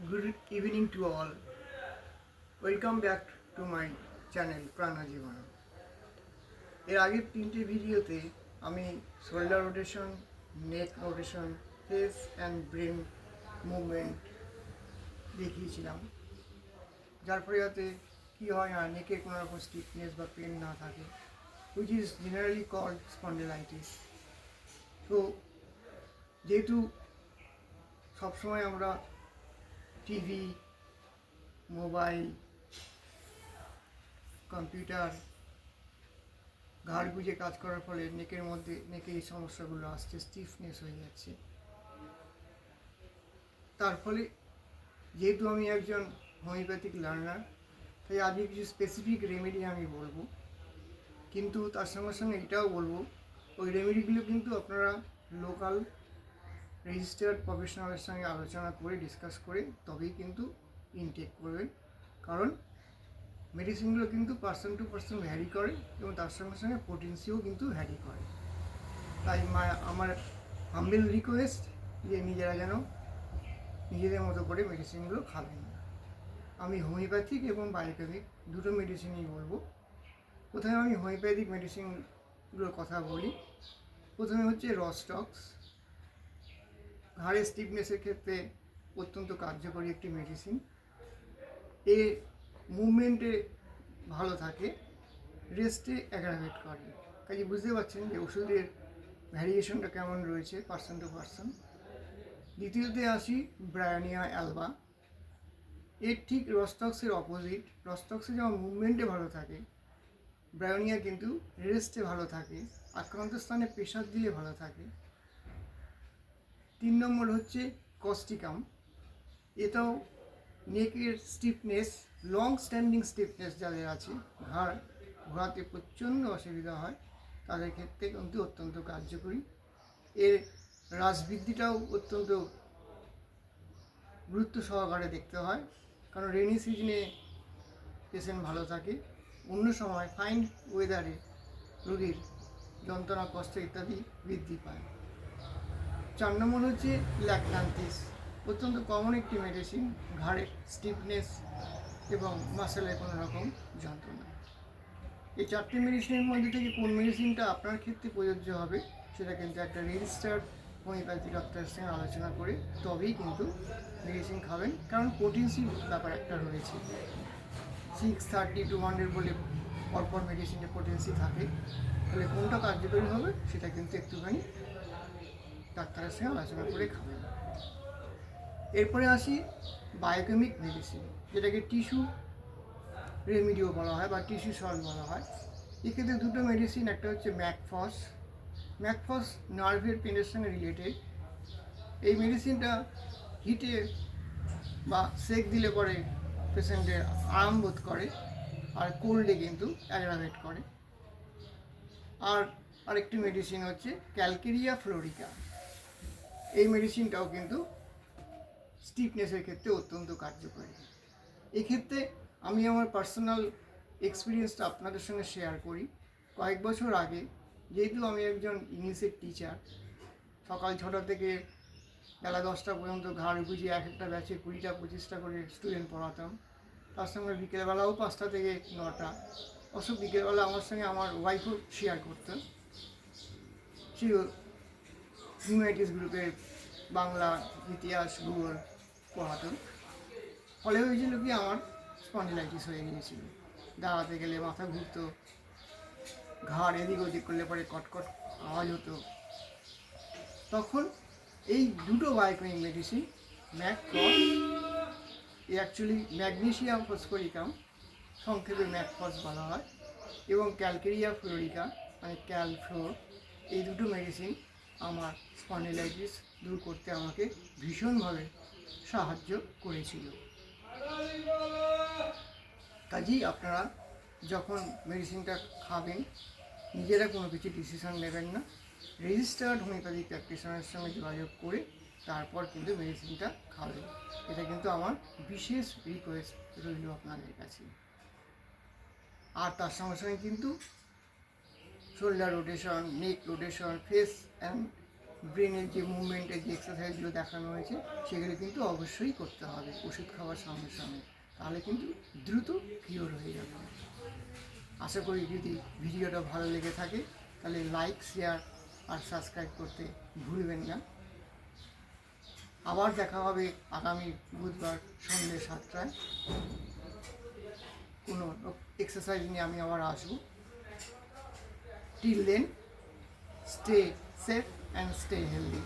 Good evening to all. Welcome back to my channel প্রাণা জীবন। এর আগের তিনটে ভিডিওতে আমি shoulder rotation, neck rotation, face and brain movement দেখিয়েছিলাম, যার ফলে যাতে কী হয় না নেকে কোনো রকম স্টিফনেস বা পেন না থাকে, which is generally called spondylitis. তো যেহেতু সবসময় আমরা টিভি, মোবাইল, কম্পিউটার ঘাড় গুঁজে কাজ করার ফলে নেকে এই সমস্যাগুলো আসছে, স্টিফনেস হয়ে যাচ্ছে। তার ফলে যেহেতু আমি একজন হোমিওপ্যাথিক লার্নার, তাই আজকে কিছু স্পেসিফিক রেমেডি আমি বলবো, কিন্তু তার সঙ্গে সঙ্গে এটাও বলবো ওই রেমেডিগুলো কিন্তু আপনারা লোকাল রেজিস্টার্ড প্রফেশনালের সঙ্গে আলোচনা করে ডিসকাস করে তবেই কিন্তু ইনটেক করবেন, কারণ মেডিসিনগুলো কিন্তু পার্সন টু পার্সন ভ্যারি করে এবং তার সঙ্গে সঙ্গে পোটেন্সিও কিন্তু ভ্যারি করে। তাই আমার হাম্বেল রিকোয়েস্ট যে নিজেরা যেন নিজেদের মতো করে মেডিসিনগুলো খাবেন। আমি হোমিওপ্যাথিক এবং বায়োকেমিক দুটো মেডিসিনই বলবো। প্রথমে আমি হোমিওপ্যাথিক মেডিসিনগুলোর কথা বলি। প্রথমে হচ্ছে রস্টক্স, ঘাড়ের স্টিফনেসের ক্ষেত্রে অত্যন্ত কার্যকরী একটি মেডিসিন। এ মুভমেন্টে ভালো থাকে, রেস্টে অ্যাগ্রাভেট করে। কাজে বুঝতে পারছেন যে ওষুধের ভ্যারিয়েশনটা কেমন রয়েছে পার্সন টু পার্সন। দ্বিতীয়তে আসি ব্রায়োনিয়া অ্যালবা। এর ঠিক রস্টক্সের অপোজিট। রস্টক্সে যেমন মুভমেন্টে ভালো থাকে, ব্রায়োনিয়া কিন্তু রেস্টে ভালো থাকে, আক্রান্ত স্থানে প্রেশার দিলে ভালো থাকে। 3 নম্বর হচ্ছে কস্টিকাম। এটাও নেকের স্টিফনেস, লং স্ট্যান্ডিং স্টিফনেস যাদের আছে, ঘাড় ঘোরাতে প্রচণ্ড অসুবিধা হয়, তাদের ক্ষেত্রে কিন্তু অত্যন্ত কার্যকরী। এর হ্রাসবৃদ্ধিটাও অত্যন্ত গুরুত্ব সহকারে দেখতে হয়, কারণ রেনি সিজনে পেশেন্ট ভালো থাকে, অন্য সময় ফাইন ওয়েদারে রোগীর যন্ত্রণা, কষ্ট ইত্যাদি বৃদ্ধি পায়। 4 নম্বর হচ্ছে ল্যাকট্যান্থিস, অত্যন্ত কমন একটি মেডিসিন ঘাড়ের স্টিফনেস এবং মাসেলের কোনো রকম যন্ত্রণা। এই 4টে মেডিসিনের মধ্যে থেকে কোন মেডিসিনটা আপনার ক্ষেত্রে প্রযোজ্য হবে সেটা কিন্তু একটা রেজিস্টার্ড হোমিওপ্যাথি ডক্টরের সঙ্গে আলোচনা করে তবেই কিন্তু মেডিসিন খাবেন, কারণ পোটেন্সি ব্যাপার একটা রয়েছে। 630-200 বলে পরপর মেডিসিনে পোটেন্সি থাকে, তাহলে কোনটা কার্যকরী হবে সেটা কিন্তু একটুখানি ডাক্তারের সঙ্গে আলোচনা করে খাবেন। এরপরে আসি বায়োকেমিক মেডিসিন, যেটাকে টিস্যু রেমিডিও বলা হয় বা টিস্যু সল্ট বলা হয়। এক্ষেত্রে দুটো মেডিসিন, একটা হচ্ছে ম্যাকফস। ম্যাকফস নার্ভের পেনের সঙ্গে রিলেটেড। এই মেডিসিনটা হিটে বা সেক দিলে পরে পেশেন্টের আরাম বোধ করে, আর কোল্ডে কিন্তু অ্যাগ্রাভেট করে। আর আরেকটি মেডিসিন হচ্ছে ক্যালকেরিয়া ফ্লোরিকা। এই মেডিসিনটাও কিন্তু স্টিফনেসের ক্ষেত্রে অত্যন্ত কার্যকরী। এক্ষেত্রে আমি আমার পার্সোনাল এক্সপিরিয়েন্সটা আপনাদের সঙ্গে শেয়ার করি। কয়েক বছর আগে, যেহেতু আমি একজন ইংলিশের টিচার, সকাল 6টা থেকে বেলা 10টা পর্যন্ত ঘাড় গুজিয়ে এক একটা ব্যাচে 20টা-25টা করে স্টুডেন্ট পড়াতাম। তার সঙ্গে বিকেলবেলাও 5টা থেকে 9টা। অবশ্য বিকেলবেলা আমার সঙ্গে আমার ওয়াইফও শেয়ার করতেন। সেই হিউম্যানিটিস গ্রুপের বাংলা, ইতিহাস, ভূগোল পড়াতেন। ফলে হয়েছিল কি, আমার স্পন্ডিলাইটিস হয়ে গিয়েছিল। দাঁড়াতে গেলে মাথা ঘুরতো, ঘাড় এদিক ওদিক করলে পরে কটকট আওয়াজ হতো। তখন এই দুটো biochemic medicine, ম্যাকফস, actually magnesium phosphoricum, সংক্ষেপে ম্যাকফস বলা হয়, এবং ক্যালকেরিয়া ফ্লোরিকা মানে ক্যালফ্লোর, এই দুটো মেডিসিন আমার স্পন্ডিলাইটিস দূর করতে আমাকে ভীষণভাবে সাহায্য করেছিল। কাজেই আপনারা যখন মেডিসিনটা খাবেন, নিজেরা কোনো কিছু ডিসিশন নেবেন না, রেজিস্টার্ড হোমিওপ্যাথিক প্র্যাকটিশনারের সঙ্গে যোগাযোগ করে তারপর কিন্তু মেডিসিনটা খাবেন। এটা কিন্তু আমার বিশেষ রিকোয়েস্ট রইল আপনাদের কাছে। আর তার সঙ্গে সঙ্গে কিন্তু shoulder rotation, neck rotation, face and ব্রেনের যে মুভমেন্টের যে এক্সারসাইজগুলো দেখানো হয়েছে সেগুলো কিন্তু অবশ্যই করতে হবে ওষুধ খাওয়ার সঙ্গে সঙ্গে, তাহলে কিন্তু দ্রুত কিওর হয়ে যাবে। আশা করি যদি ভিডিওটা ভালো লেগে থাকে তাহলে লাইক, শেয়ার আর সাবস্ক্রাইব করতে ভুলবেন না। আবার দেখা হবে আগামী বুধবার সন্ধ্যে 7টায়। কোনো এক্সারসাইজ নিয়ে আমি আবার আসবো। Till then, stay safe and stay healthy.